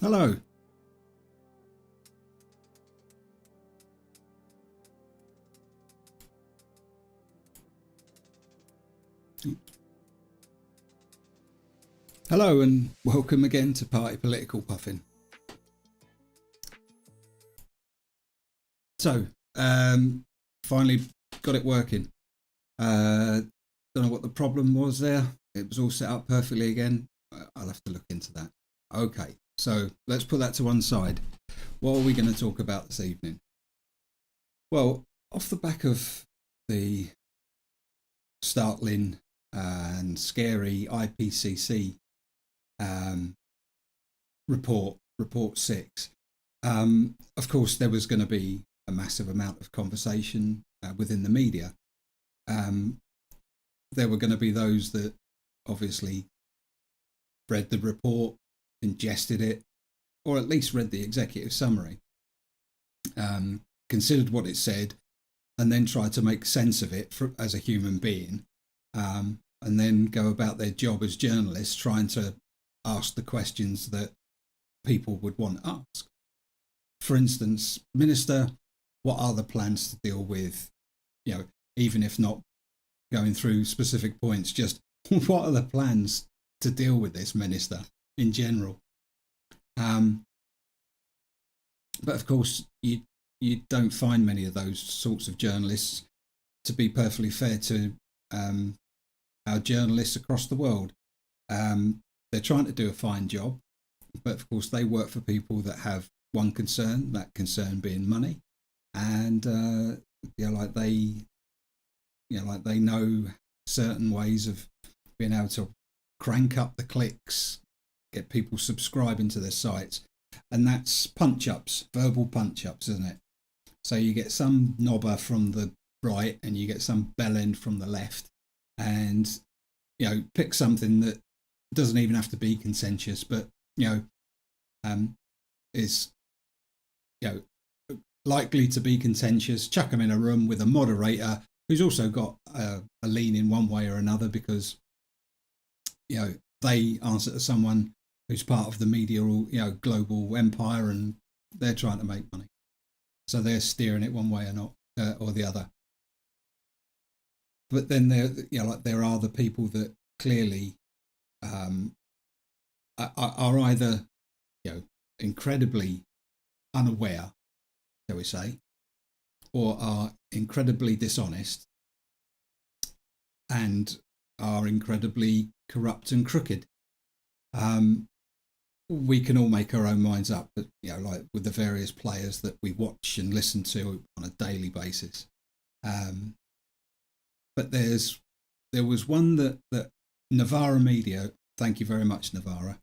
Hello. Hello and welcome again to Party Political Puffin. So, finally got it working. Don't know what the problem was there. It was all set up perfectly again. I'll have to look into that. Okay, so let's put that to one side. What are we going to talk about this evening? Well, off the back of the startling and scary IPCC report 6, of course there was going to be a massive amount of conversation within the media. There were going to be those that obviously read the report, ingested it, or at least read the executive summary, considered what it said, and then tried to make sense of it as a human being, and then go about their job as journalists trying to ask the questions that people would want to ask. For instance, Minister, what are the plans to deal with, even if not going through specific points, just what are the plans to deal with this, Minister, in general? But of course, you don't find many of those sorts of journalists, to be perfectly fair to our journalists across the world. They're trying to do a fine job, but of course they work for people that have one concern, that concern being money, and they know certain ways of being able to crank up the clicks, get people subscribing to their sites, and that's punch-ups, verbal punch-ups, isn't it? So you get some knobber from the right and you get some bellend from the left, and pick something that doesn't even have to be contentious, but is likely to be contentious. Chuck them in a room with a moderator who's also got a lean in one way or another, because they answer to someone who's part of the media or global empire, and they're trying to make money, so they're steering it one way or not or the other. But then there are the people that clearly are either incredibly unaware, shall we say, or are incredibly dishonest and are incredibly corrupt and crooked. We can all make our own minds up, but like with the various players that we watch and listen to on a daily basis. But there was one that Novara Media, thank you very much, Novara,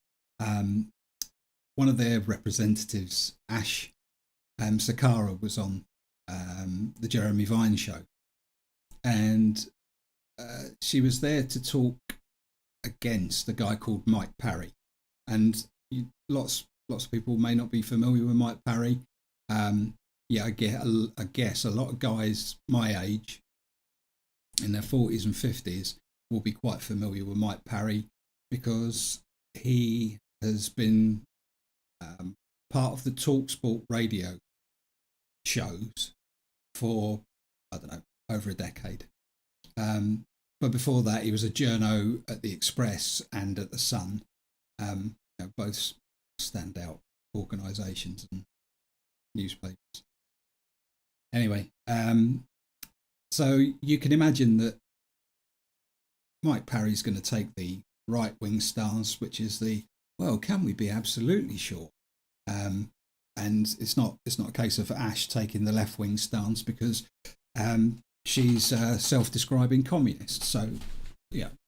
one of their representatives, Ash Sarkar, was on the Jeremy Vine show, and she was there to talk against a guy called Mike Parry, and lots of people may not be familiar with Mike Parry. I guess a lot of guys my age, in their 40s and 50s, will be quite familiar with Mike Parry, because he has been part of the TalkSport radio shows for, I don't know, over a decade. But before that, he was a journo at the Express and at the Sun, both standout organisations and newspapers. Anyway, so you can imagine that Mike Parry's going to take the right-wing stance, which is can we be absolutely sure? And it's not a case of Ash taking the left-wing stance, because she's self-describing communist. So,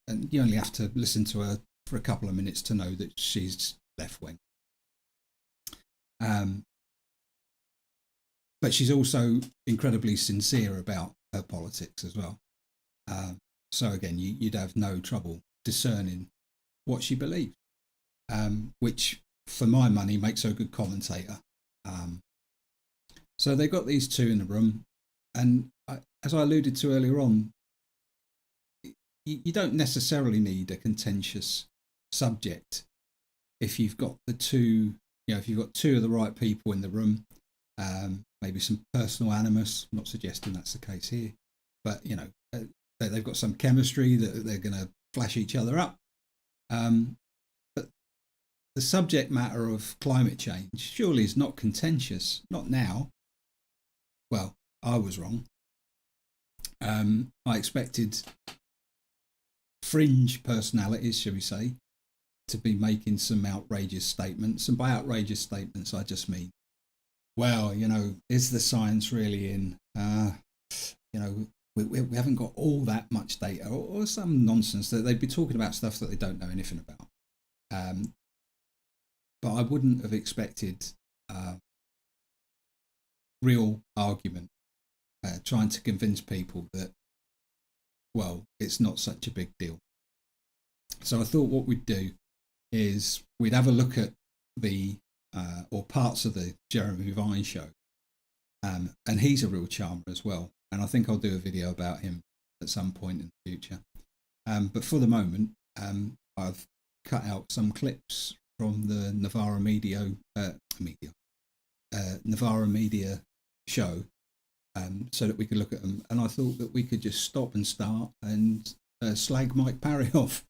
and you only have to listen to her for a couple of minutes to know that she's left-wing. But she's also incredibly sincere about her politics as well. So again, you'd have no trouble discerning what she believes, which, for my money, makes her a good commentator. So they got these two in the room, and as I alluded to earlier on, you don't necessarily need a contentious subject if you've got the two if you've got two of the right people in the room, maybe some personal animus. I'm not suggesting that's the case here, but they've got some chemistry that they're going to flash each other up. But the subject matter of climate change surely is not contentious. Not now. Well, I was wrong. I expected fringe personalities, shall we say, to be making some outrageous statements. And by outrageous statements, I just mean, well, is the science really in? We haven't got all that much data, or some nonsense that they'd be talking about stuff that they don't know anything about. But I wouldn't have expected real argument, trying to convince people that, well, it's not such a big deal. So I thought what we'd do is we'd have a look at the or parts of the Jeremy Vine show, and he's a real charmer as well. And I think I'll do a video about him at some point in the future. But for the moment, I've cut out some clips from the Novara Media show, so that we could look at them. And I thought that we could just stop and start and slag Mike Parry off.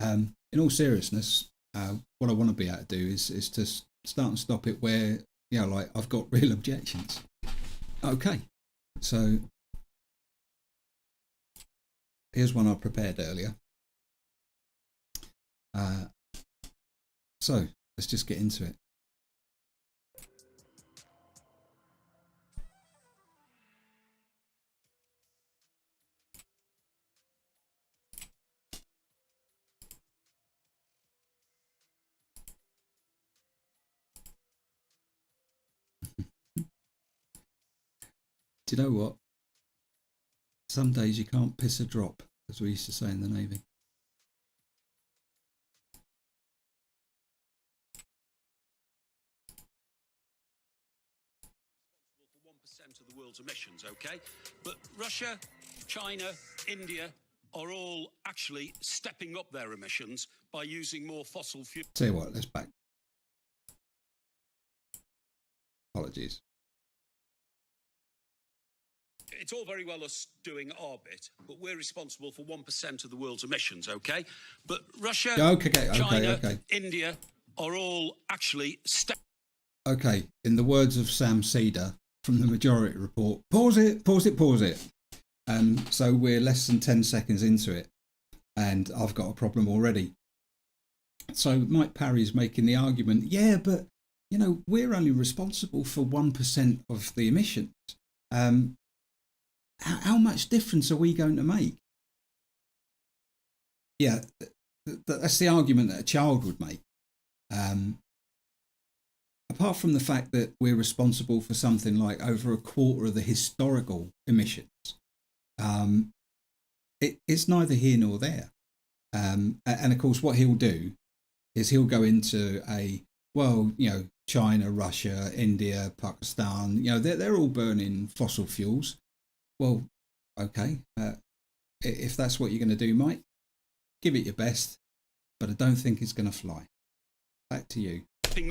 In all seriousness, what I want to be able to do is to start and stop it where, I've got real objections. Okay, so here's one I prepared earlier. So let's just get into it. Do you know what? Some days you can't piss a drop, as we used to say in the Navy. Of the world's emissions, okay? But Russia, China, India are all actually stepping up their emissions by using more fossil fuel. Tell you what, let's back. Apologies. It's all very well us doing our bit, but we're responsible for 1% of the world's emissions, okay? But Russia, China, India are all actually Okay, in the words of Sam Cedar from the Majority Report, pause it. So we're less than 10 seconds into it, and I've got a problem already. So Mike Parry's making the argument, yeah, but, we're only responsible for 1% of the emissions. How much difference are we going to make? Yeah, that's the argument that a child would make. Apart from the fact that we're responsible for something like over a quarter of the historical emissions, it's neither here nor there. And of course, what he'll do is he'll go into China, Russia, India, Pakistan, they're all burning fossil fuels. Well, okay, if that's what you're going to do, Mike, give it your best, but I don't think it's going to fly. Back to you.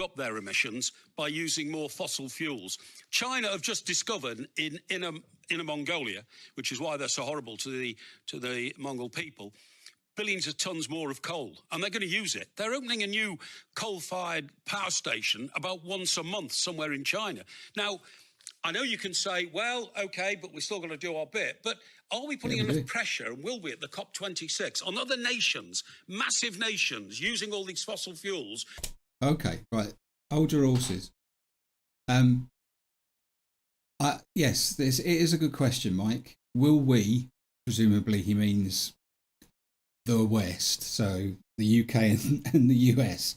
Up their emissions by using more fossil fuels. China have just discovered in Inner Mongolia, which is why they're so horrible to the Mongol people, billions of tons more of coal, and they're going to use it. They're opening a new coal-fired power station about once a month somewhere in China. Now, I know you can say, well, okay, but we're still going to do our bit. But are we putting enough pressure, and will we at the COP26, on other nations, massive nations, using all these fossil fuels? Okay, right. Hold your horses. Yes, it is a good question, Mike. Will we, presumably he means the West, so the UK and the US.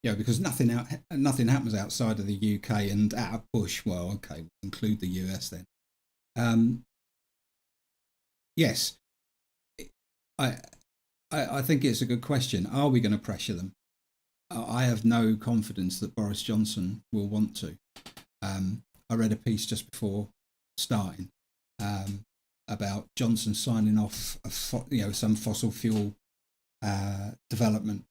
Because nothing happens outside of the UK and at a push. Well, okay, we'll include the US then. Yes, I think it's a good question. Are we going to pressure them? I have no confidence that Boris Johnson will want to. I read a piece just before starting about Johnson signing off some fossil fuel development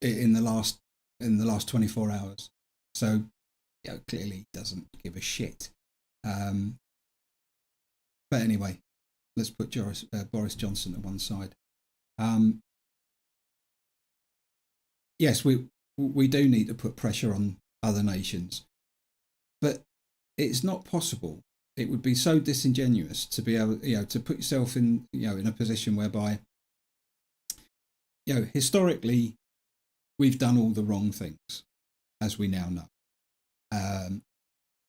in the last in the last 24 hours. So, clearly doesn't give a shit. But anyway, let's put Boris Johnson to one side. Yes, we do need to put pressure on other nations, but it's not possible. It would be so disingenuous to be able, to put yourself in, in a position whereby, historically, we've done all the wrong things, as we now know.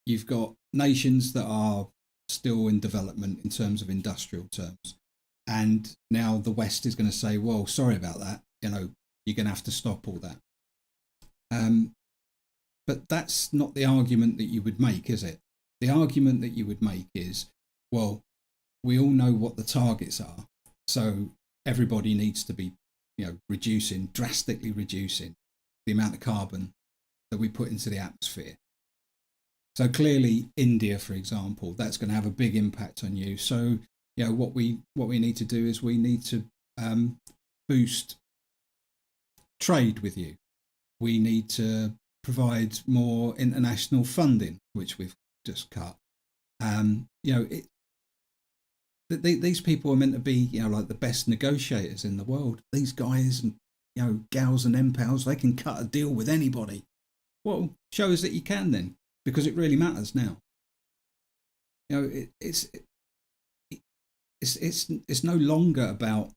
You've got nations that are still in development in terms of industrial terms, and now the West is going to say, well, sorry about that, you're going to have to stop all that. But that's not the argument that you would make, is it? The argument that you would make is, well, we all know what the targets are, so everybody needs to be, drastically reducing the amount of carbon that we put into the atmosphere. So clearly, India, for example, that's going to have a big impact on you. So, what we need to do is we need to boost trade with you. We need to provide more international funding, which we've just cut. These people are meant to be, like the best negotiators in the world. These guys and gals and MPALs, they can cut a deal with anybody. Well, show us that you can then, because it really matters now. It's no longer about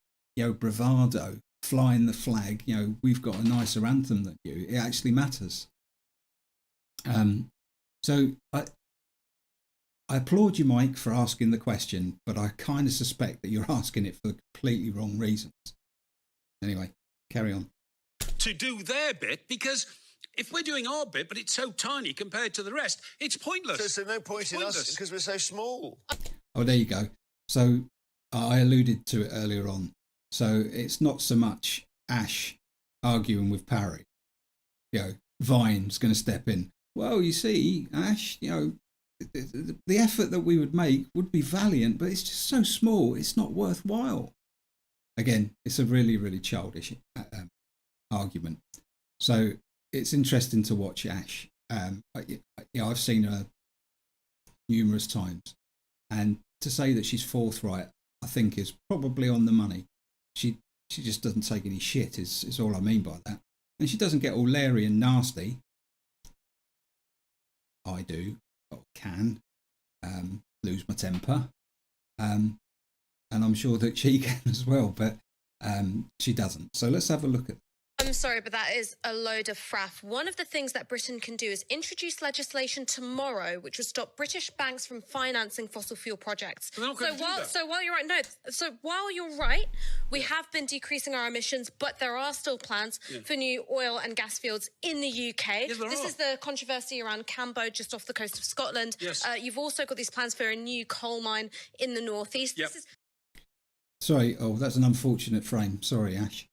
bravado, flying the flag. We've got a nicer anthem than you. It actually matters. So I applaud you, Mike, for asking the question, but I kind of suspect that you're asking it for the completely wrong reasons. Anyway, carry on. To do their bit, because if we're doing our bit, but it's so tiny compared to the rest, it's pointless. So no point in us because we're so small. Oh, there you go. So I alluded to it earlier on. So it's not so much Ash arguing with Parry. Vine's going to step in. Well, you see, Ash, the effort that we would make would be valiant, but it's just so small, it's not worthwhile. Again, it's a really, really childish argument. So it's interesting to watch Ash. I've seen her numerous times, and to say that she's forthright, I think, is probably on the money. She just doesn't take any shit, is all I mean by that. And she doesn't get all leery and nasty. I do, or can, lose my temper. And I'm sure that she can as well, but she doesn't. So let's have a look at. I'm sorry, but that is a load of faff. One of the things that Britain can do is introduce legislation tomorrow which would stop British banks from financing fossil fuel projects. They're not going to do that. So while you're right, we have been decreasing our emissions, but there are still plans for new oil and gas fields in the UK. Yes, this is the controversy around Cambo, just off the coast of Scotland. Yes. You've also got these plans for a new coal mine in the northeast. Yep. Sorry, that's an unfortunate frame. Sorry, Ash.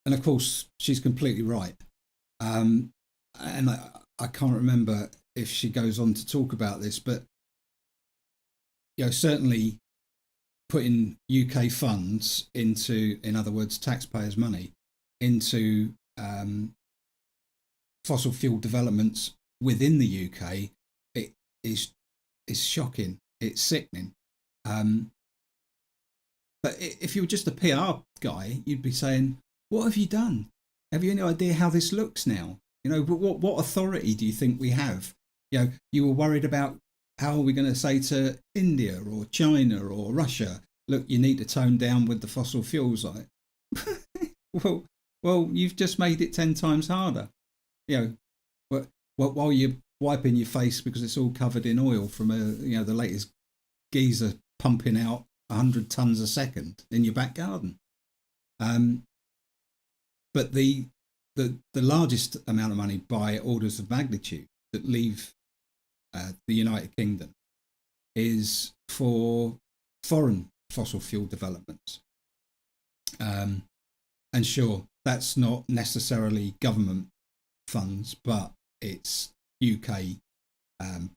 And of course, she's completely right. And I can't remember if she goes on to talk about this, but certainly putting UK funds into, in other words, taxpayers' money into fossil fuel developments within the UK, it is shocking. It's sickening. But if you were just a PR guy, you'd be saying, what have you done? Have you any idea how this looks now? But what authority do you think we have? You were worried about how are we going to say to India or China or Russia, look, you need to tone down with the fossil fuels. Well, you've just made it 10 times harder. While you're wiping your face because it's all covered in oil from the latest geezer pumping out 100 tons a second in your back garden. But the largest amount of money by orders of magnitude that leave the United Kingdom is for foreign fossil fuel developments. And sure, that's not necessarily government funds, but it's UK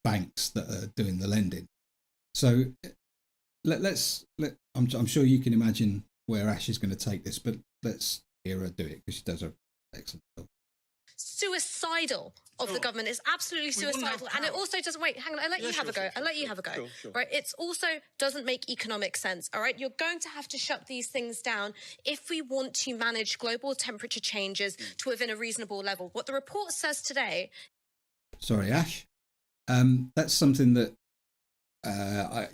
banks that are doing the lending. So I'm sure you can imagine where Ash is going to take this, but let's hear her do it because she does an excellent job. suicidal of the government. It's absolutely suicidal. And it also doesn't... Wait, hang on. I'll let you have a go. I'll let you have a go. Sure. Right? It's also doesn't make economic sense, all right? You're going to have to shut these things down if we want to manage global temperature changes to within a reasonable level. What the report says today... Sorry, Ash. That's something that I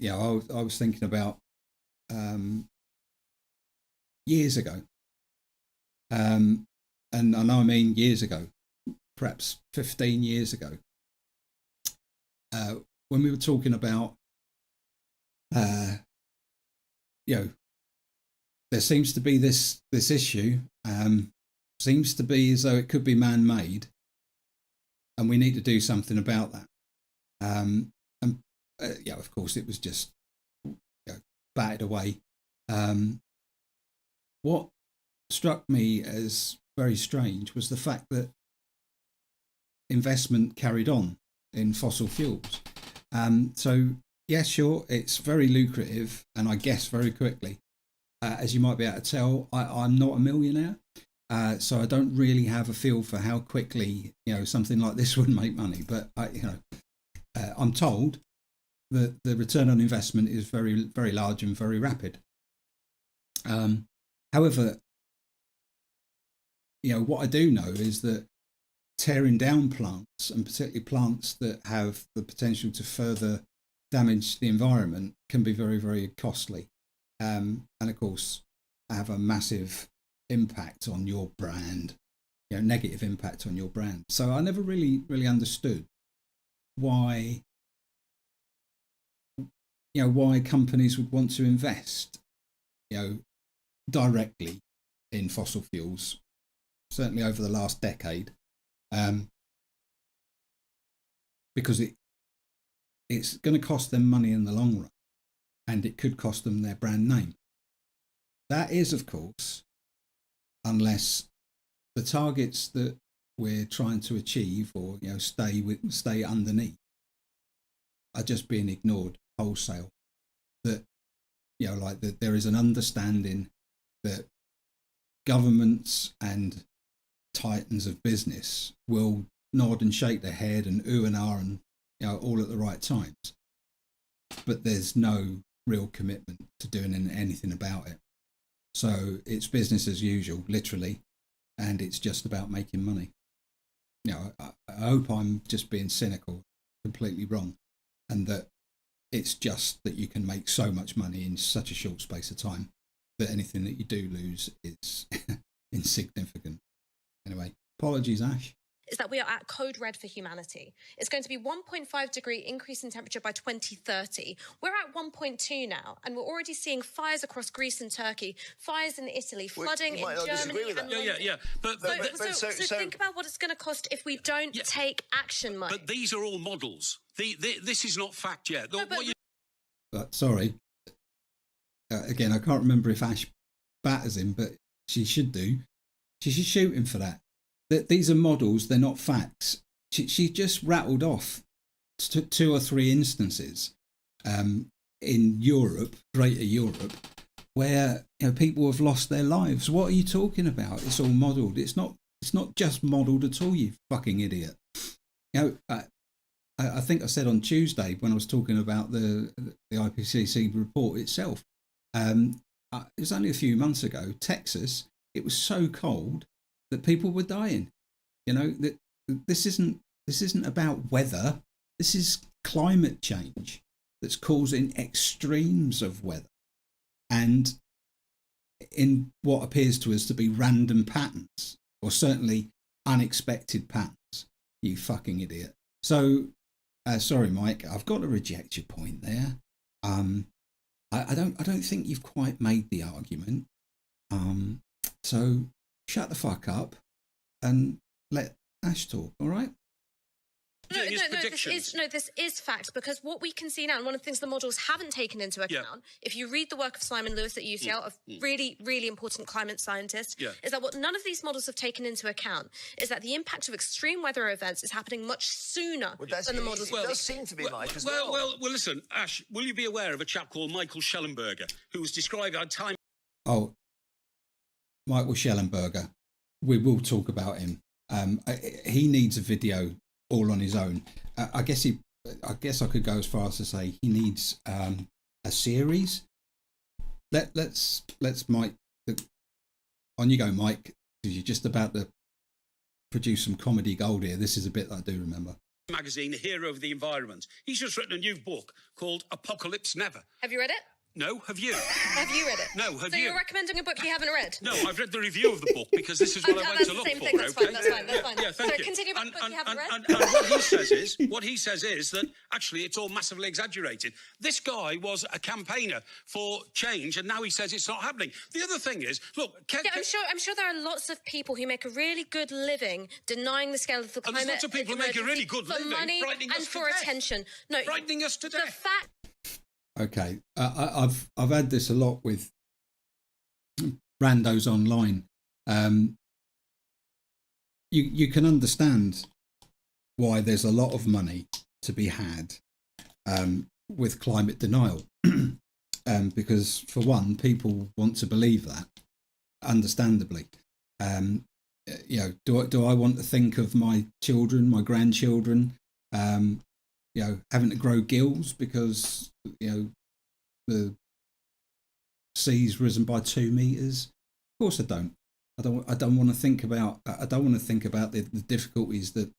was thinking about years ago. And I know I mean years ago, perhaps 15 years ago, when we were talking about, there seems to be this issue, seems to be as though it could be man-made, and we need to do something about that. Of course, it was just batted away. What struck me as very strange was the fact that investment carried on in fossil fuels. So, yeah, sure, it's very lucrative, and I guess very quickly. As you might be able to tell, I'm not a millionaire, so I don't really have a feel for how quickly something like this would make money. But I'm told that the return on investment is very, very large and very rapid. However, what I do know is that tearing down plants, and particularly plants that have the potential to further damage the environment, can be very, very costly. And of course, have a massive impact on your brand, negative impact on your brand. So I never really understood why companies would want to invest, directly in fossil fuels, certainly over the last decade, because it's going to cost them money in the long run, and it could cost them their brand name. That is, of course, unless the targets that we're trying to achieve or stay underneath are just being ignored wholesale. That that there is an understanding that governments and titans of business will nod and shake their head and ooh and ah and all at the right times, but there's no real commitment to doing anything about it. So it's business as usual, literally, and it's just about making money. I hope I'm just being cynical, completely wrong, and that it's just that you can make so much money in such a short space of time that anything that you do lose is insignificant. Anyway, apologies, Ash. Is that we are at code red for humanity. It's going to be 1.5 degree increase in temperature by 2030. We're at 1.2 now, and we're already seeing fires across Greece and Turkey, fires in Italy, flooding in Germany and London. Yeah. So think about what it's going to cost if we don't take action, Mike. But these are all models. This is not fact yet. Sorry. Again, I can't remember if Ash batters him, but she should do. She should shoot him for that. These are models, they're not facts. She just rattled off two or three instances in Europe, Greater Europe, where people have lost their lives. What are you talking about? It's all modelled. It's not just modelled at all, you fucking idiot. I think I said on Tuesday when I was talking about the IPCC report itself, it was only a few months ago, Texas, it was so cold that people were dying. That this isn't about weather. This is climate change that's causing extremes of weather, and in what appears to us to be random patterns, or certainly unexpected patterns. You fucking idiot. So, sorry, Mike, I've got to reject your point there. I don't think you've quite made the argument. So shut the fuck up and let Ash talk, all right? This is fact, because what we can see now, and one of the things the models haven't taken into account, if you read the work of Simon Lewis at UCL, a really, really important climate scientist, is that what none of these models have taken into account is that the impact of extreme weather events is happening much sooner than the models. It does seem to be, Mike, as well. Well, listen, Ash, will you be aware of a chap called Michael Schellenberger, who was described at time... Oh, Michael Schellenberger. We will talk about him. He needs a video all on his own. I guess I could go as far as to say he needs a series. Let's Mike. On you go, Mike, because you're just about to produce some comedy gold here. This is a bit that I do remember. Magazine, a hero of the environment. He's just written a new book called Apocalypse Never. Have you read it? No, have you? Have you read it? No, have so you? So you're recommending a book you haven't read? No, I've read the review of the book because this is what I went to look for. Thing. That's okay? fine, that's fine, that's fine. Yeah, thank so you. continue about the book you haven't read. And what he says is that actually it's all massively exaggerated. This guy was a campaigner for change, and now he says it's not happening. The other thing is, look, I'm sure there are lots of people who make a really good living denying the scale of the climate. And there's lots of people who make a really good living for money and for attention. No, frightening us to death. The fact. Okay, I've had this a lot with randos online. You can understand why there's a lot of money to be had with climate denial, because for one, people want to believe that, understandably. Do I want to think of my children, my grandchildren, having to grow gills because the sea's risen by 2 meters? Of course, I don't. I don't want to think about. I don't want to think about the difficulties that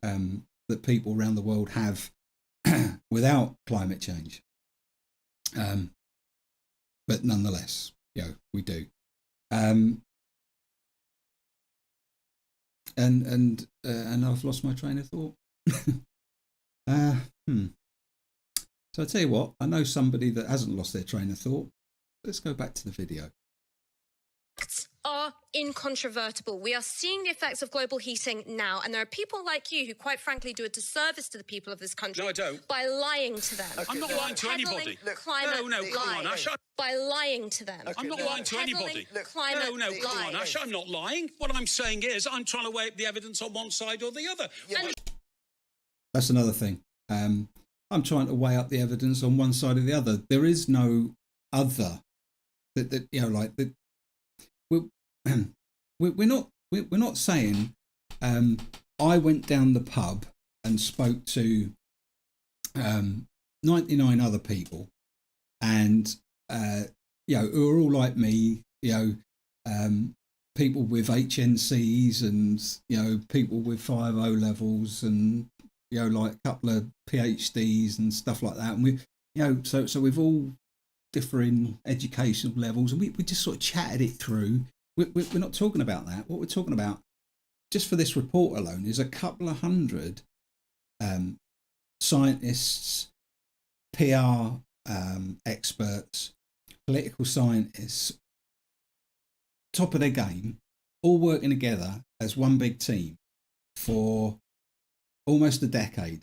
that people around the world have without climate change. But nonetheless, we do. And I've lost my train of thought. So I tell you what, I know somebody that hasn't lost their train of thought. Let's go back to the video. Are incontrovertible. We are seeing the effects of global heating now, and there are people like you who, quite frankly, do a disservice to the people of this country. No, I don't. By lying to them. Okay, I'm not lying to anybody. Climate no, come on, Ash. By lying to them. I'm not lying to anybody. Climate no, come on, Ash. I'm not lying. What I'm saying is I'm trying to weigh up the evidence on one side or the other. Yeah. That's another thing. I'm trying to weigh up the evidence on one side or the other. There is no other. We're not saying I went down the pub and spoke to 99 other people, and who are all like me, people with HNCs and people with 5 O levels and like a couple of PhDs and stuff like that, and we so we've all differing educational levels, and we just sort of chatted it through. We're not talking about that. What we're talking about, just for this report alone, is a couple of hundred scientists, PR experts, political scientists, top of their game, all working together as one big team for almost a decade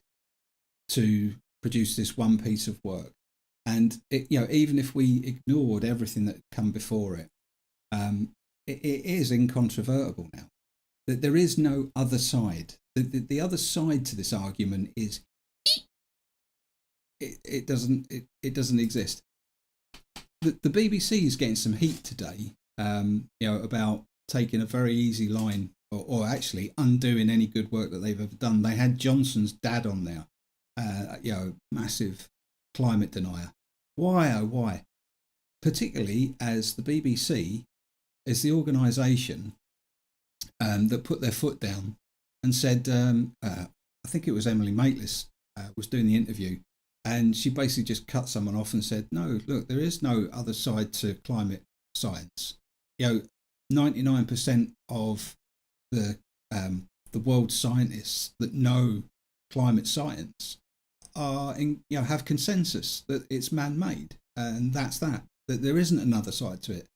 to produce this one piece of work. And even if we ignored everything that come before it, it is incontrovertible now that there is no other side. The other side to this argument is it doesn't exist. The BBC is getting some heat today, about taking a very easy line or actually undoing any good work that they've ever done. They had Johnson's dad on there, massive climate denier. Why, oh why? Particularly as the BBC is the organisation that put their foot down and said, I think it was Emily Maitlis was doing the interview, and she basically just cut someone off and said, no, look, there is no other side to climate science. 99% of the world's scientists that know climate science are have consensus that it's man-made, and that's that there isn't another side to it.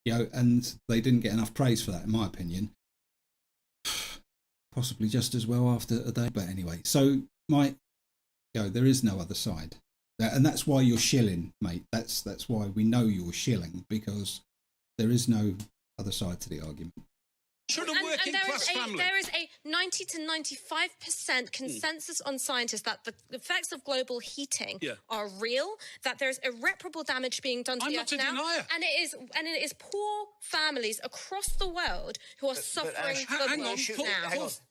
And they didn't get enough praise for that, in my opinion. Possibly just as well after a day, but anyway. So there is no other side, and that's why you're shilling, mate. That's why we know you're shilling, because there is no other side to the argument. Should a working class there is a 90 to 95% consensus on scientists that the effects of global heating are real, that there's irreparable damage being done to the Earth now. And it is poor families across the world who are suffering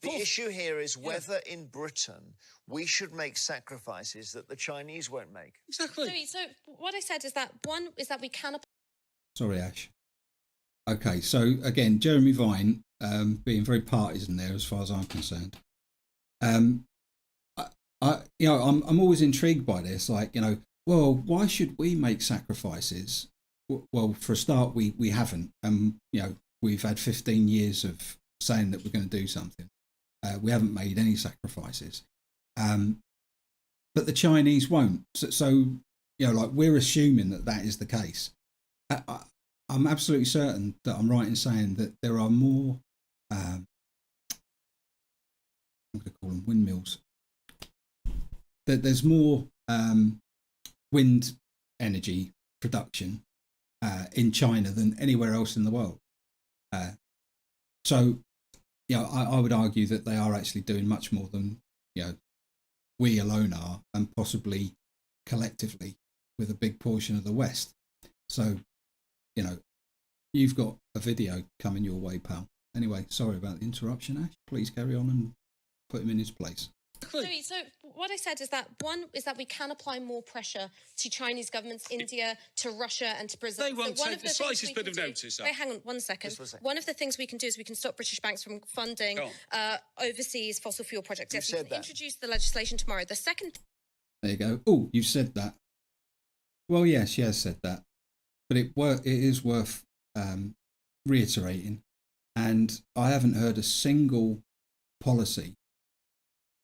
the issue here is whether in Britain we should make sacrifices that the Chinese won't make. Exactly. So what I said is that one is that we can. Sorry, Ash. Okay, so again, Jeremy Vine being very partisan there, as far as I'm concerned. I'm always intrigued by this. Like, well, why should we make sacrifices? Well, for a start, we haven't. We've had 15 years of saying that we're going to do something. We haven't made any sacrifices. But the Chinese won't. So we're assuming that is the case. I'm absolutely certain that I'm right in saying that there are more, I'm going to call them windmills. That there's more wind energy production in China than anywhere else in the world. I would argue that they are actually doing much more than we alone are, and possibly collectively with a big portion of the West. So, you've got a video coming your way, pal. Anyway, sorry about the interruption, Ash. Please carry on and put him in his place. So what I said is that one is that we can apply more pressure to Chinese governments, India, to Russia and to Brazil. They won't take the slightest bit of notice. Wait, hang on 1 second. One of the things we can do is we can stop British banks from funding overseas fossil fuel projects. Yes, we can introduce the legislation tomorrow. The second... There you go. Oh, you've said that. Well, yes, she has said that. But it is worth reiterating. And I haven't heard a single policy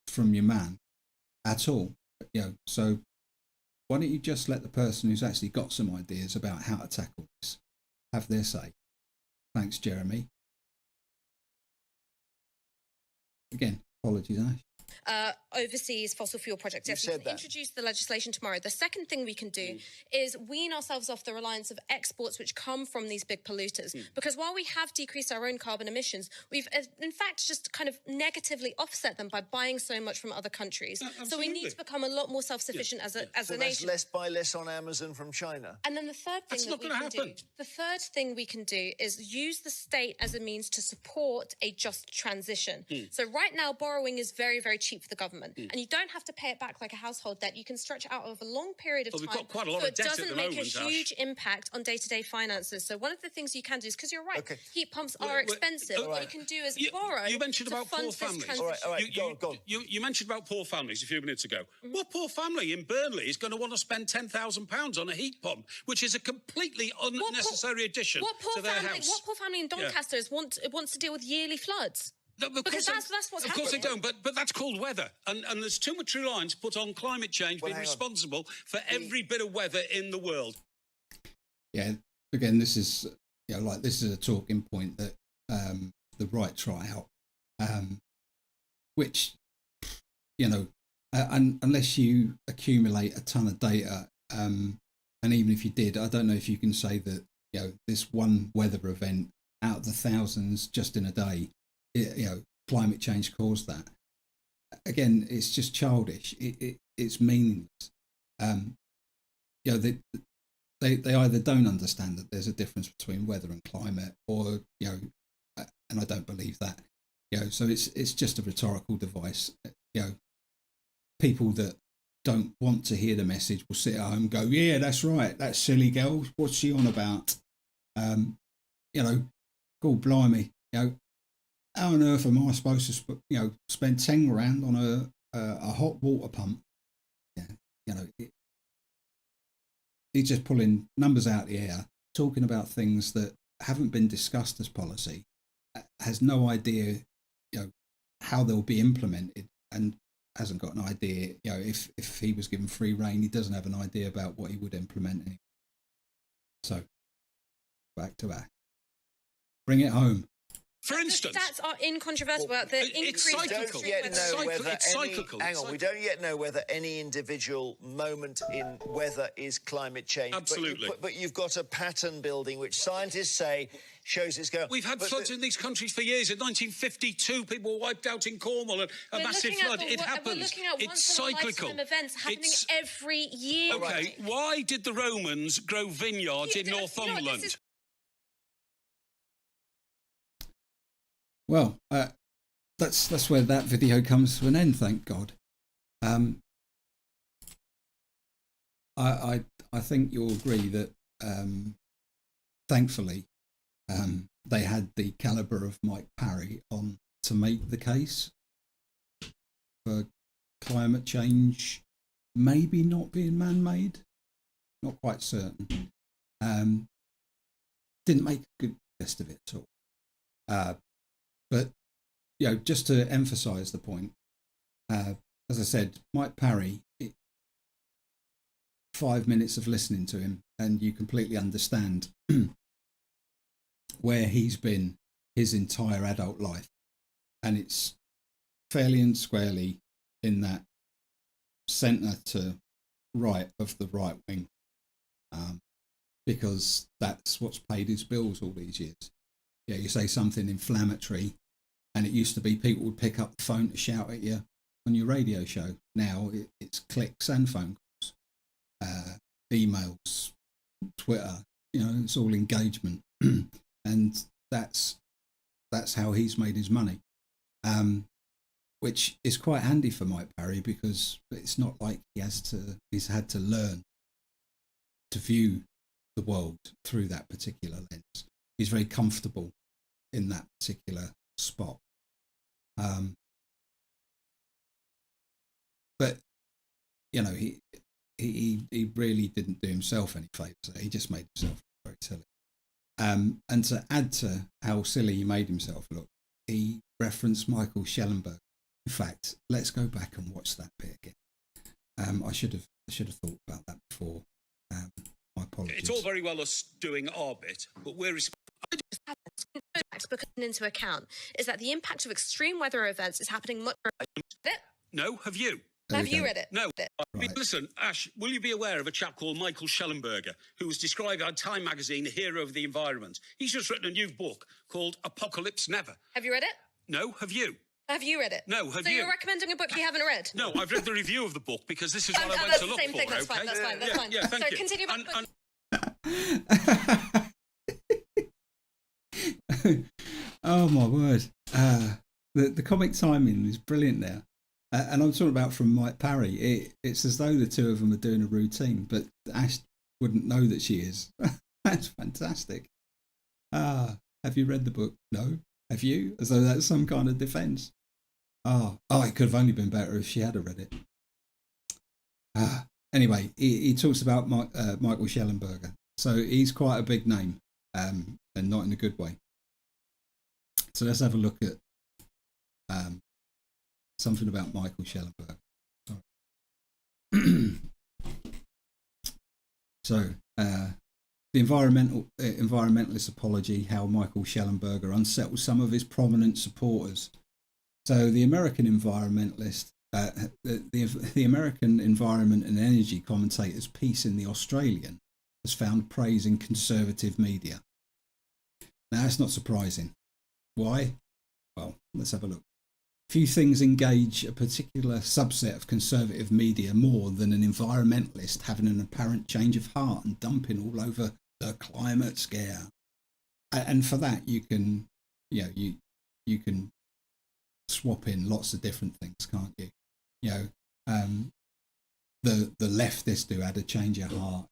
from your man at all. So why don't you just let the person who's actually got some ideas about how to tackle this have their say? Thanks, Jeremy. Again, apologies, Ash. Overseas fossil fuel projects. Yes, we can introduce the legislation tomorrow. The second thing we can do is wean ourselves off the reliance of exports which come from these big polluters. Because while we have decreased our own carbon emissions, we've in fact just kind of negatively offset them by buying so much from other countries. So we need to become a lot more self-sufficient as a nation. Buy less on Amazon from China. And then the third thing we can do is use the state as a means to support a just transition. So right now, borrowing is very, very cheap for the government. And you don't have to pay it back like a household debt. You can stretch it out over a long period of time. We've got quite a lot of debt at the moment, doesn't make a huge impact on day-to-day finances. So one of the things you can do is, because you're right, heat pumps are expensive. What you can do is borrow. You mentioned about poor families. All right, go on. You mentioned about poor families a few minutes ago. What poor family in Burnley is going to want to spend £10,000 on a heat pump, which is a completely unnecessary addition to their house? What poor family in Doncaster wants to deal with yearly floods? Because that's what's happening. Of course they don't, but that's called weather. And there's too much reliance put on climate change being responsible for every bit of weather in the world. Yeah, again, this is this is a talking point that the right try out, which unless you accumulate a ton of data, and even if you did, I don't know if you can say that this one weather event out of the thousands just in a day, climate change caused that. Again, it's just childish. It's meaningless. They either don't understand that there's a difference between weather and climate, or and I don't believe that. So it's just a rhetorical device. People that don't want to hear the message will sit at home and go, "Yeah, that's right. That silly girl. What's she on about?" God blimey. How on earth am I supposed to, spend 10 grand on a hot water pump? He's just pulling numbers out of the air, talking about things that haven't been discussed as policy, has no idea, how they'll be implemented, and hasn't got an idea, if he was given free rein, he doesn't have an idea about what he would implement anyway. So, back to that. Bring it home. For instance, the stats are incontrovertible. It's cyclical. We don't yet know whether any individual moment in weather is climate change. Absolutely. But you've got a pattern building, which scientists say shows it's going. We've had floods in these countries for years. In 1952, people were wiped out in Cornwall, and a massive flood. It happens. We're looking at it's cyclical. Events happening every year. Okay, why did the Romans grow vineyards in Northumberland? Well, that's where that video comes to an end. Thank God. I think you'll agree that thankfully they had the caliber of Mike Parry on to make the case for climate change maybe not being man-made. Not quite certain. Didn't make a good test of it at all. But, just to emphasise the point, as I said, Mike Parry, 5 minutes of listening to him and you completely understand where he's been his entire adult life. And it's fairly and squarely in that centre to right of the right wing, because that's what's paid his bills all these years. Yeah, you say something inflammatory, and it used to be people would pick up the phone to shout at you on your radio show. Now it's clicks and phone calls, emails, Twitter. It's all engagement, and that's how he's made his money, which is quite handy for Mike Parry, because it's not like he's had to learn to view the world through that particular lens. He's very comfortable in that particular spot. But he really didn't do himself any favours. He just made himself look very silly. And to add to how silly he made himself look, he referenced Michael Schellenberg. In fact, let's go back and watch that bit again. I should have thought about that before. My apologies. It's all very well us doing our bit, but we're because into account is that the impact of extreme weather events is happening much. No, have you? Have you read it? No. Right. Listen, Ash, will you be aware of a chap called Michael Schellenberger, who was described by Time magazine, a hero of the environment? He's just written a new book called Apocalypse Never. Have you read it? No, have you? Have you read it? No, have you? So you're recommending a book you haven't read? No, I've read the review of the book because this is what I went to look for. That's fine. That's fine. Yeah, thank you. Continue. Oh my word! The comic timing is brilliant there, and I'm talking about from Mike Parry. It's as though the two of them are doing a routine, but Ash wouldn't know that she is. That's fantastic. Have you read the book? No. Have you? As though that's some kind of defence. Oh, it could have only been better if she had read it. Anyway, he talks about Michael Schellenberger. So he's quite a big name, and not in a good way. So let's have a look at something about Michael Schellenberger. So, the environmentalist apology, how Michael Schellenberger unsettled some of his prominent supporters. So the American environmentalist, the American environment and energy commentator's piece in The Australian has found praise in conservative media. Now, that's not surprising. Why? Well, let's have a look. Few things engage a particular subset of conservative media more than an environmentalist having an apparent change of heart and dumping all over the climate scare. And for that, you can swap in lots of different things, can't you? The leftists who had a change of heart.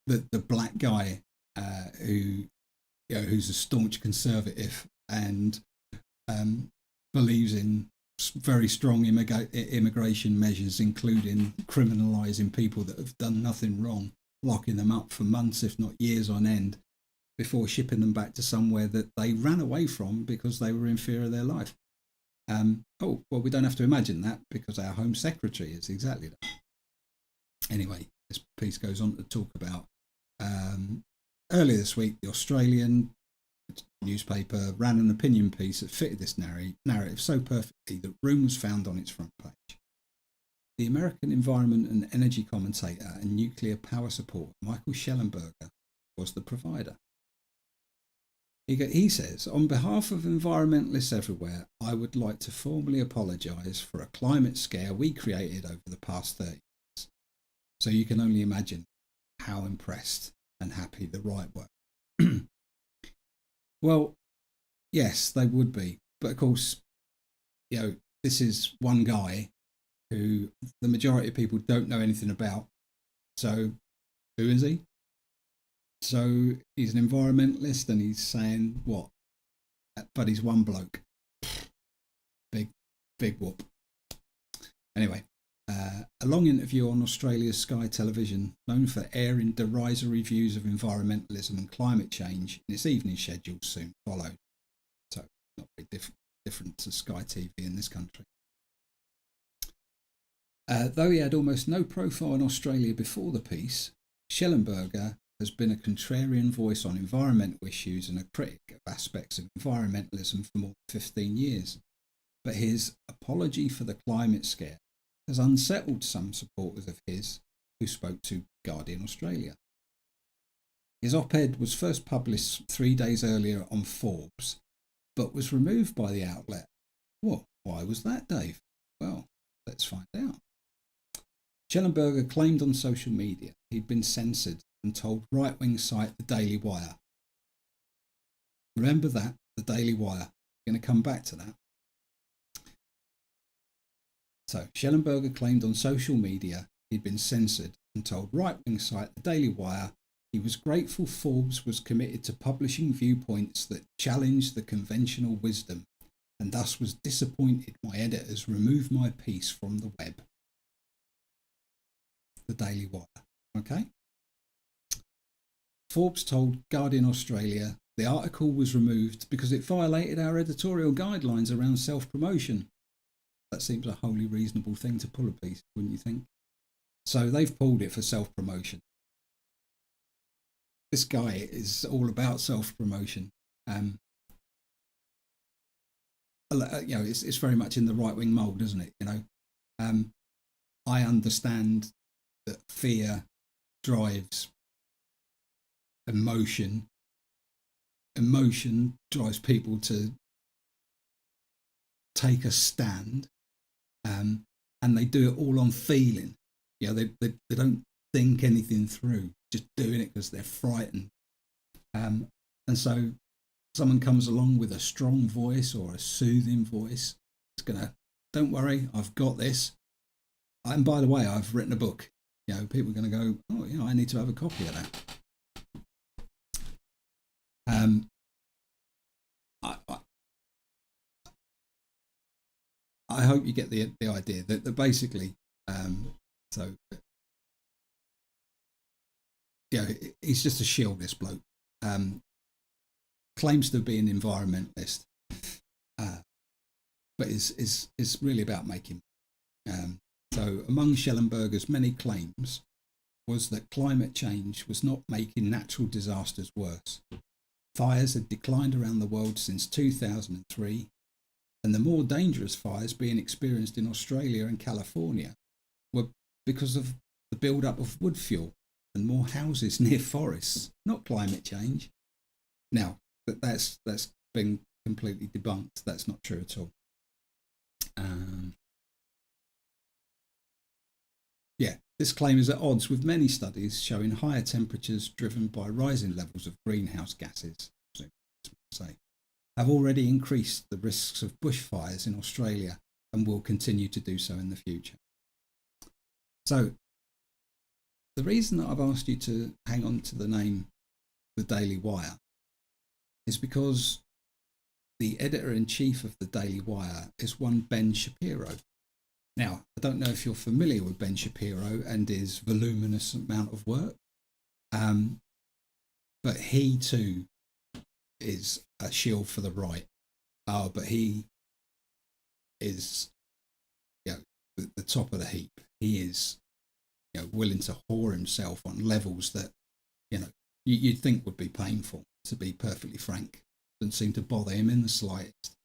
The black guy who's a staunch conservative and believes in very strong immigration measures, including criminalising people that have done nothing wrong, locking them up for months, if not years on end, before shipping them back to somewhere that they ran away from because they were in fear of their life. We don't have to imagine that, because our Home Secretary is exactly that. Anyway, this piece goes on to talk about earlier this week, the Australian newspaper ran an opinion piece that fitted this narrative so perfectly that room was found on its front page. The American environment and energy commentator and nuclear power supporter Michael Shellenberger was the provider. He says, on behalf of environmentalists everywhere, I would like to formally apologise for a climate scare we created over the past 30 years. So you can only imagine how impressed and happy the right were. Well, yes, they would be. But of course, this is one guy who the majority of people don't know anything about. So who is he? So he's an environmentalist and he's saying what? But he's one bloke. Big whoop. Anyway, a long interview on Australia's Sky Television, known for airing derisory views of environmentalism and climate change in its evening schedule, soon followed. So not very different to Sky TV in this country. Though he had almost no profile in Australia before the piece, Shellenberger has been a contrarian voice on environmental issues and a critic of aspects of environmentalism for more than 15 years. But his apology for the climate scare has unsettled some supporters of his who spoke to Guardian Australia. His op-ed was first published 3 days earlier on Forbes, but was removed by the outlet. Well, why was that, Dave? Well, let's find out. Shellenberger claimed on social media he'd been censored and told right-wing site The Daily Wire. Remember that, The Daily Wire. I'm going to come back to that. So, Shellenberger claimed on social media he'd been censored and told right-wing site The Daily Wire he was grateful Forbes was committed to publishing viewpoints that challenged the conventional wisdom, and thus was disappointed my editors removed my piece from the web. The Daily Wire. Okay? Forbes told Guardian Australia the article was removed because it violated our editorial guidelines around self-promotion. That seems a wholly reasonable thing to pull a piece, wouldn't you think? So they've pulled it for self-promotion. This guy is all about self-promotion. It's very much in the right-wing mould, isn't it? I understand that fear drives emotion. Emotion drives people to take a stand, and they do it all on feeling. They don't think anything through, just doing it because they're frightened. And so someone comes along with a strong voice or a soothing voice. It's gonna, don't worry, I've got this. And by the way, I've written a book. People are going to go, oh, I need to have a copy of that. I hope you get the idea that basically, he's just a shill, this bloke. Claims to be an environmentalist, but is really about making. So among Shellenberger's many claims was that climate change was not making natural disasters worse. Fires had declined around the world since 2003, and the more dangerous fires being experienced in Australia and California were because of the build-up of wood fuel and more houses near forests, not climate change. Now, that's been completely debunked. That's not true at all. This claim is at odds with many studies showing higher temperatures driven by rising levels of greenhouse gases, have already increased the risks of bushfires in Australia and will continue to do so in the future. So, the reason that I've asked you to hang on to the name The Daily Wire is because the editor-in-chief of The Daily Wire is one Ben Shapiro. Now, I don't know if you're familiar with Ben Shapiro and his voluminous amount of work, but he too is a shield for the right. But he is, the top of the heap. He is, willing to whore himself on levels that, you'd think would be painful, to be perfectly frank. doesn't seem to bother him in the slightest.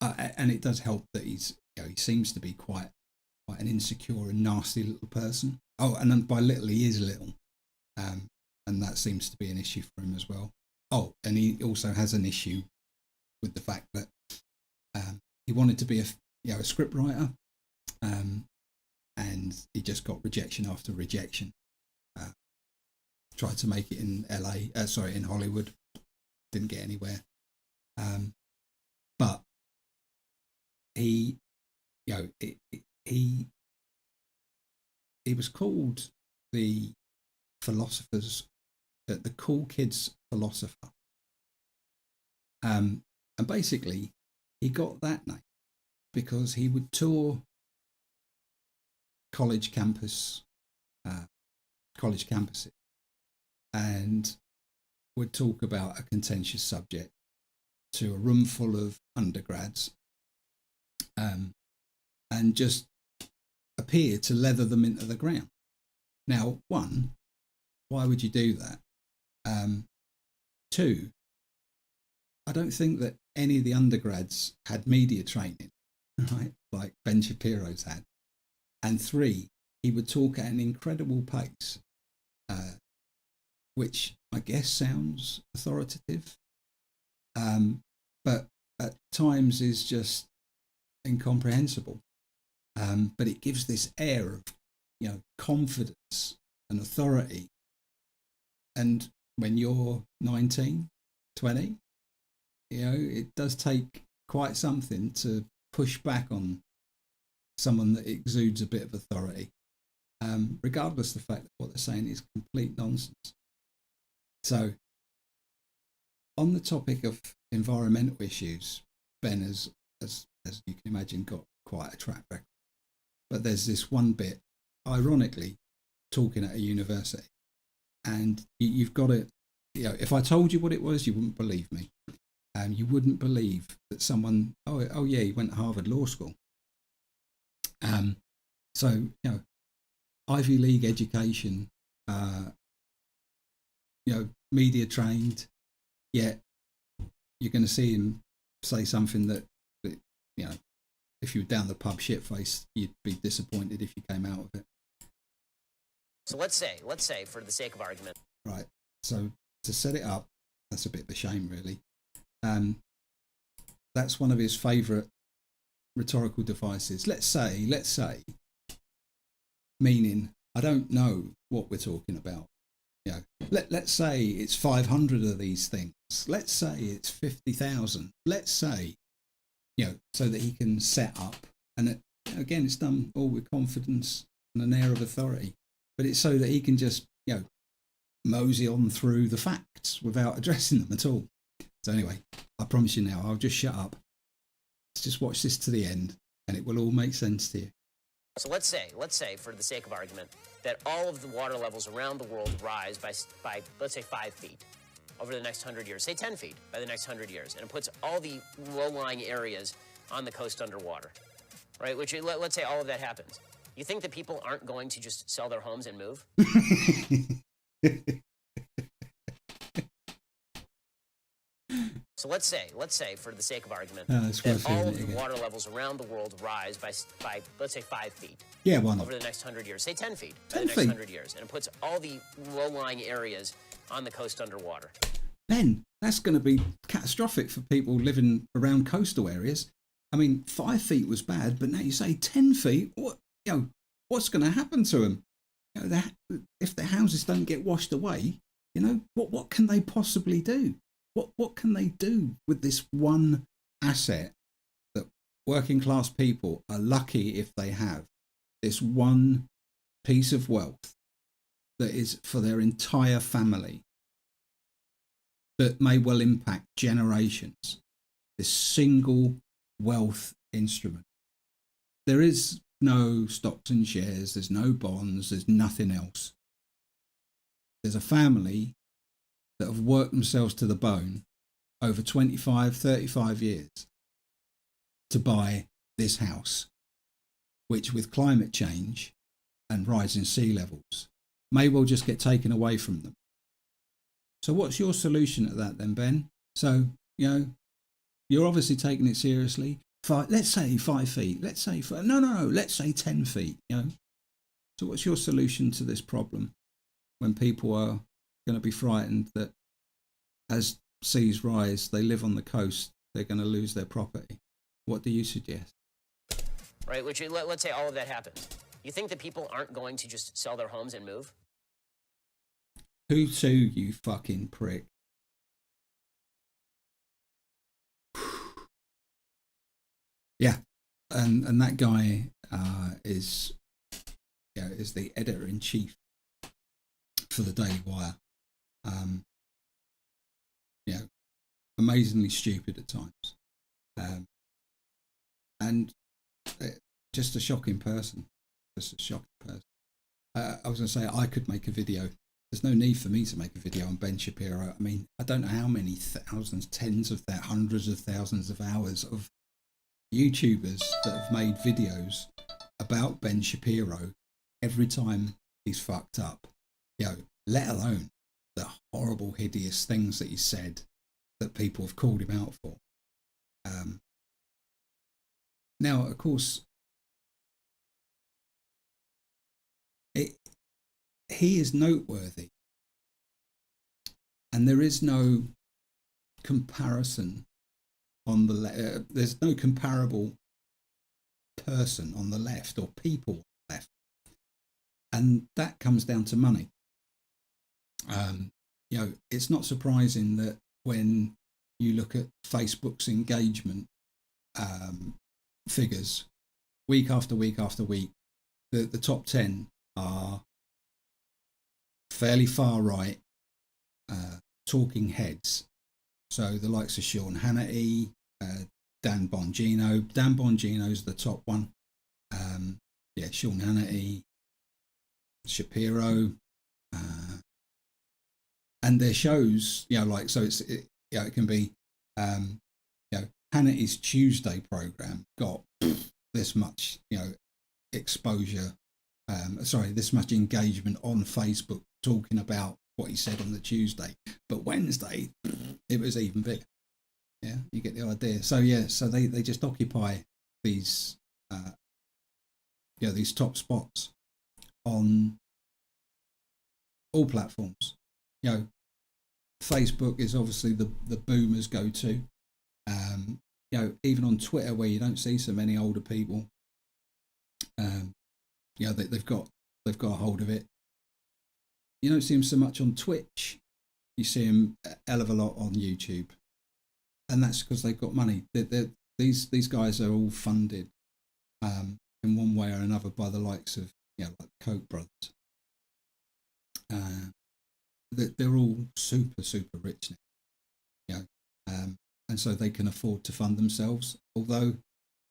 And it does help that he seems to be quite an insecure and nasty little person. Oh, and then by little, he is little. And that seems to be an issue for him as well. Oh, and he also has an issue with the fact that he wanted to be a script writer, and he just got rejection after rejection. Tried to make it in in Hollywood, didn't get anywhere. But he was called the cool kids philosopher. And basically he got that name because he would tour college campuses and would talk about a contentious subject to a room full of undergrads, and just appear to leather them into the ground. Now, one, why would you do that? Two, I don't think that any of the undergrads had media training, right, like Ben Shapiro's had. And three, he would talk at an incredible pace, which I guess sounds authoritative, but at times is just incomprehensible. But it gives this air of, confidence and authority. And when you're 19, 20, it does take quite something to push back on someone that exudes a bit of authority, regardless of the fact that what they're saying is complete nonsense. So, on the topic of environmental issues, Ben has, as you can imagine, got quite a track record. But there's this one bit, ironically, talking at a university, and you've got to, if I told you what it was, you wouldn't believe me. You wouldn't believe that someone, oh yeah, he went to Harvard Law School. So, Ivy League education, media trained, yet you're going to see him say something that if you were down the pub shit-faced, you'd be disappointed if you came out of it. So let's say, for the sake of argument. Right. So to set it up, that's a bit of a shame, really. That's one of his favourite rhetorical devices. Let's say, meaning I don't know what we're talking about. Let's say it's 500 of these things. Let's say it's 50,000. Let's say, so that he can set up. And again, it's done all with confidence and an air of authority. But it's so that he can just, mosey on through the facts without addressing them at all. So anyway, I promise you now, I'll just shut up. Let's just watch this to the end, and it will all make sense to you. So let's say, for the sake of argument, that all of the water levels around the world rise by let's say 5 feet over the next 100 years, say 10 feet by the next 100 years, and it puts all the low-lying areas on the coast underwater, right? Which, let's say all of that happens. You think that people aren't going to just sell their homes and move? So let's say, for the sake of argument, that all of the water levels around the world rise by let's say 5 feet. Yeah, why not? Over the next 100 years, say 10 feet by the next 100 years, and it puts all the low-lying areas on the coast underwater. Ben, that's going to be catastrophic for people living around coastal areas. I mean, 5 feet was bad, but now you say 10 feet. What's going to happen to them? If their houses don't get washed away, what can they possibly do? What can they do with this one asset that working class people are lucky if they have? This one piece of wealth that is for their entire family, that may well impact generations. This single wealth instrument. There is no stocks and shares, there's no bonds, there's nothing else. There's a family that have worked themselves to the bone over 25, 35 years to buy this house, which with climate change and rising sea levels may well just get taken away from them. So what's your solution to that then, Ben? So You're obviously taking it seriously. Let's say 5 feet. Let's say no. Let's say 10 feet. So what's your solution to this problem when people are going to be frightened that as seas rise, they live on the coast, they're going to lose their property? What do you suggest? Right, which let's say all of that happens. You think that people aren't going to just sell their homes and move? Who to, you fucking prick? Yeah, and that guy is the editor-in-chief for the Daily Wire. Amazingly stupid at times, and just a shocking person. I was going to say I could make a video. There's no need for me to make a video on Ben Shapiro. I mean, I don't know how many thousands, hundreds of thousands of hours of YouTubers that have made videos about Ben Shapiro every time he's fucked up, let alone the horrible, hideous things that he said that people have called him out for. Now, of course, he is noteworthy, and there is no comparison on the there's no comparable person on the left or people on the left, and that comes down to money. It's not surprising that when you look at Facebook's engagement figures week after week after week, the top 10 are fairly far right talking heads. So the likes of Sean Hannity, Dan Bongino. Dan Bongino's the top one. Sean Hannity, Shapiro, and their shows, it can be, Hannity's Tuesday program got this much, exposure, this much engagement on Facebook talking about what he said on the Tuesday. But Wednesday, it was even bigger. Yeah, you get the idea. So they just occupy these, these top spots on all platforms. Facebook is obviously the boomers go to. Even on Twitter, where you don't see so many older people, they've got a hold of it. You don't see them so much on Twitch. You see them a hell of a lot on YouTube, and that's because they've got money. These guys are all funded in one way or another by the likes of like Koch brothers. They're all super rich now, and so they can afford to fund themselves. Although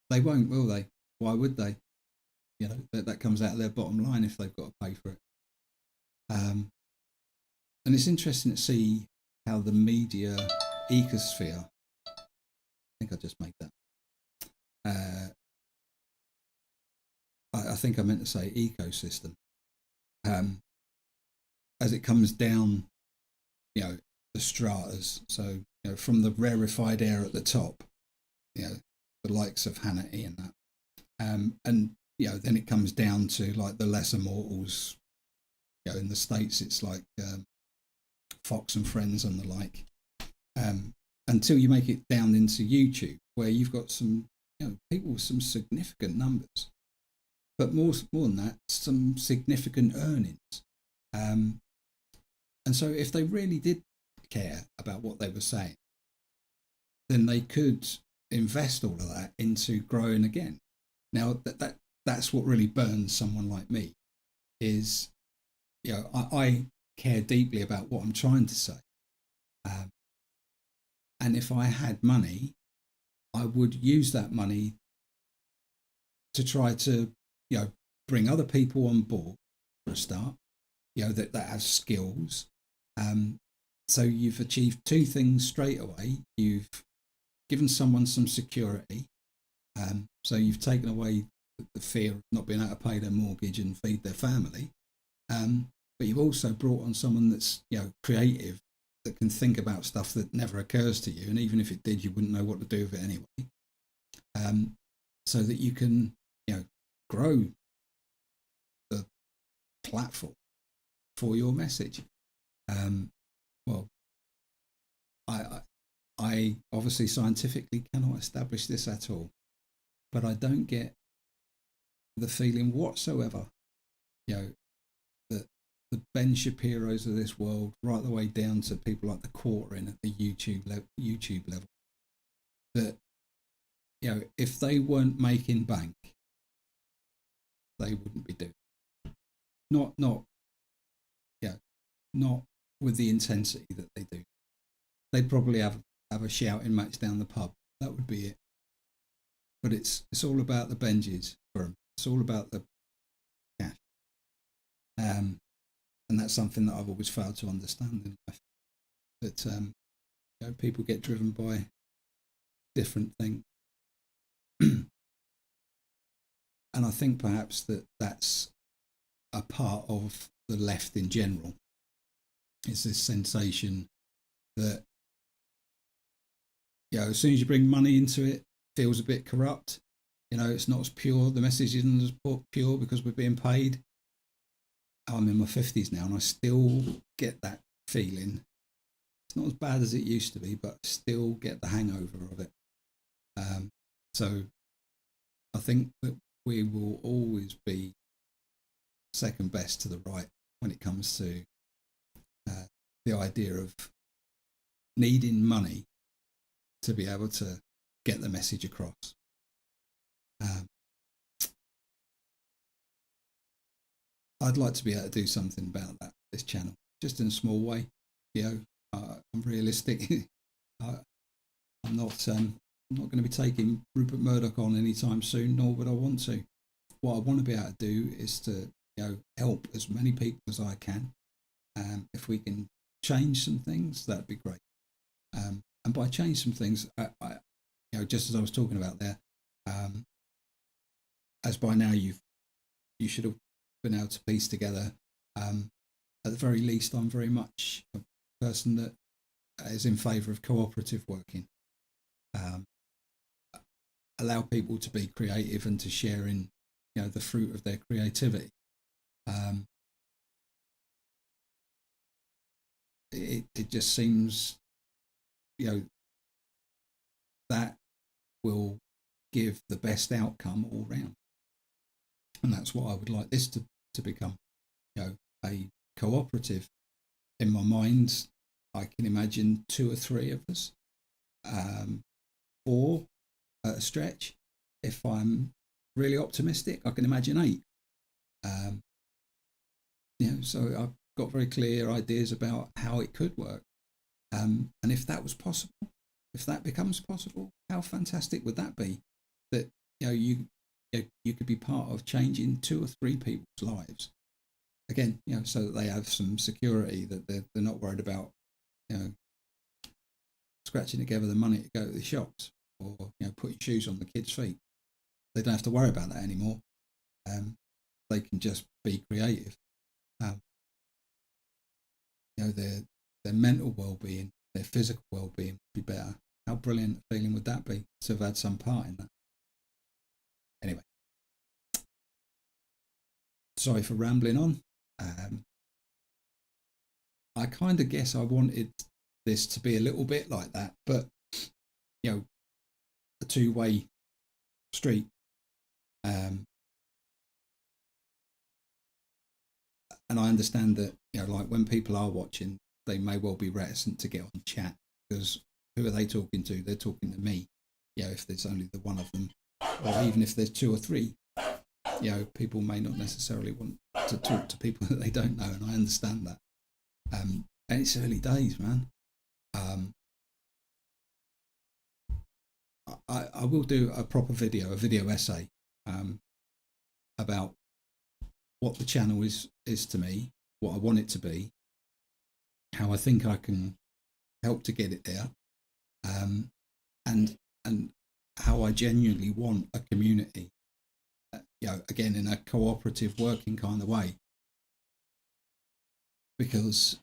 they won't, will they? Why would they? That comes out of their bottom line if they've got to pay for it. And it's interesting to see how the media ecosphere, I think I just made that. I think I meant to say ecosystem. As it comes down, the stratas. So, from the rarefied air at the top, the likes of Hannity and that. And then it comes down to like the lesser mortals. In the States, it's like Fox and Friends and the like. Until you make it down into YouTube, where you've got some people with some significant numbers, but more than that, some significant earnings. And so, if they really did care about what they were saying, then they could invest all of that into growing again. Now, that's what really burns someone like me. Is I care deeply about what I'm trying to say. And if I had money, I would use that money to try to, bring other people on board for a start, that have skills. So you've achieved two things straight away. You've given someone some security. So you've taken away the fear of not being able to pay their mortgage and feed their family. But you've also brought on someone that's creative that can think about stuff that never occurs to you, and even if it did, you wouldn't know what to do with it anyway. So that you can, grow the platform for your message. Well, I obviously scientifically cannot establish this at all, but I don't get the feeling whatsoever, that the Ben Shapiros of this world, right the way down to people like the Quartering at the YouTube level, that if they weren't making bank, they wouldn't be doing it. Not with the intensity that they do. They'd probably have a shouting match down the pub. That would be it. But it's all about the Benjis for them. It's all about the cash. And that's something that I've always failed to understand in life. That people get driven by different things. And I think perhaps that's a part of the left in general. It's this sensation that, as soon as you bring money into it, feels a bit corrupt. It's not as pure. The message isn't as pure because we're being paid. I'm in my 50s now and I still get that feeling. It's not as bad as it used to be, but I still get the hangover of it. So I think that we will always be second best to the right when it comes to the idea of needing money to be able to get the message across. I'd like to be able to do something about that, this channel, just in a small way. I'm realistic. I'm not going to be taking Rupert Murdoch on anytime soon, nor would I want to. What I want to be able to do is to help as many people as I can. If we can change some things, that'd be great. And by change some things, I just as I was talking about there, as by now you should have been able to piece together. At the very least, I'm very much a person that is in favour of cooperative working. Allow people to be creative and to share in, the fruit of their creativity. It just seems, that will give the best outcome all round. And that's what I would like this to become, a cooperative. In my mind, I can imagine 2 or 3 of us, or at a stretch. If I'm really optimistic, I can imagine 8. So I've got very clear ideas about how it could work. And if that was possible, if that becomes possible, how fantastic would that be? That you could be part of changing 2 or 3 people's lives. Again, so that they have some security, that they're not worried about, scratching together the money to go to the shops, or putting shoes on the kids' feet. They don't have to worry about that anymore. They can just be creative. Their mental well-being, their physical well-being would be better. How brilliant a feeling would that be to have had some part in that? Anyway, sorry for rambling on. I kind of guess I wanted this to be a little bit like that, but a 2-way street. And I understand that like when people are watching, they may well be reticent to get on chat, because who are they talking to? They're talking to me. If there's only the one of them, or even if there's 2 or 3, people may not necessarily want to talk to people that they don't know, and I understand that. And it's early days, man. I will do a proper video, a video essay, about what the channel is to me, what I want it to be, how I think I can help to get it there, and how I genuinely want a community, again in a cooperative working kind of way. Because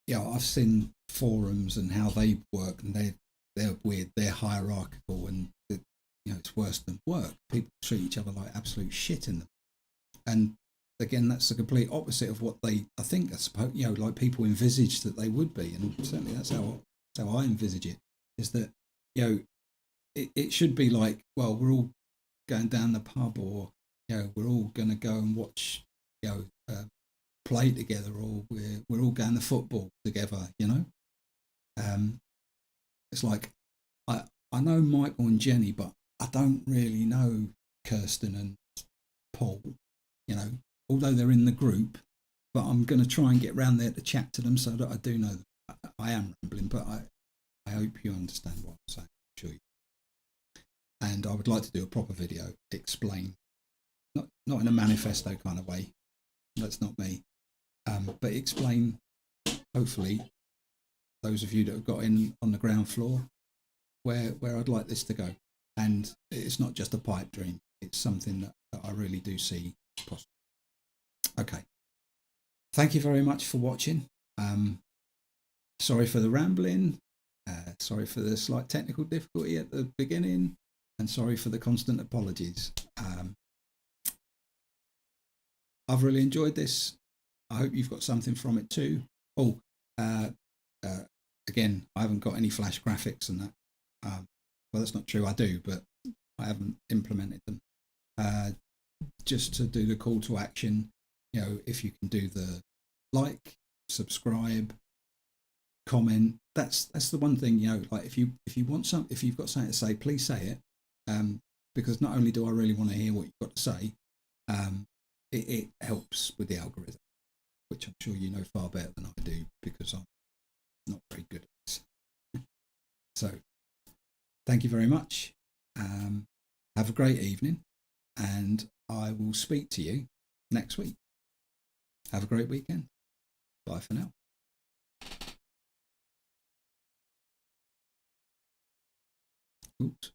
I've seen forums and how they work, and they're weird, they're hierarchical, and it's worse than work. People treat each other like absolute shit in them, and again, that's the complete opposite of what I think I suppose, like people envisage that they would be, and certainly that's how I envisage it. Is that it should be like, well, we're all going down the pub, or we're all going to go and watch play together, or we're all going to football together. It's like I know Michael and Jenny, but I don't really know Kirsten and Paul. Although they're in the group, but I'm going to try and get round there to chat to them so that I do know them. I am rambling, but I hope you understand what I'm saying. I'm sure you. And I would like to do a proper video, explain, not in a manifesto kind of way. That's not me. But explain, hopefully, those of you that have got in on the ground floor, where I'd like this to go. And it's not just a pipe dream. It's something that I really do see possible. Okay. Thank you very much for watching. Sorry for the rambling. Sorry for the slight technical difficulty at the beginning. And sorry for the constant apologies. I've really enjoyed this. I hope you've got something from it too. Again, I haven't got any flash graphics and that. Well, that's not true. I do, but I haven't implemented them. Just to do the call to action, if you can do the like, subscribe, comment. That's the one thing, like if you've got something to say, please say it. Because not only do I really want to hear what you've got to say, it helps with the algorithm, which I'm sure you know far better than I do, because I'm not very good at this. So thank you very much. Have a great evening, and I will speak to you next week. Have a great weekend. Bye for now. Oops.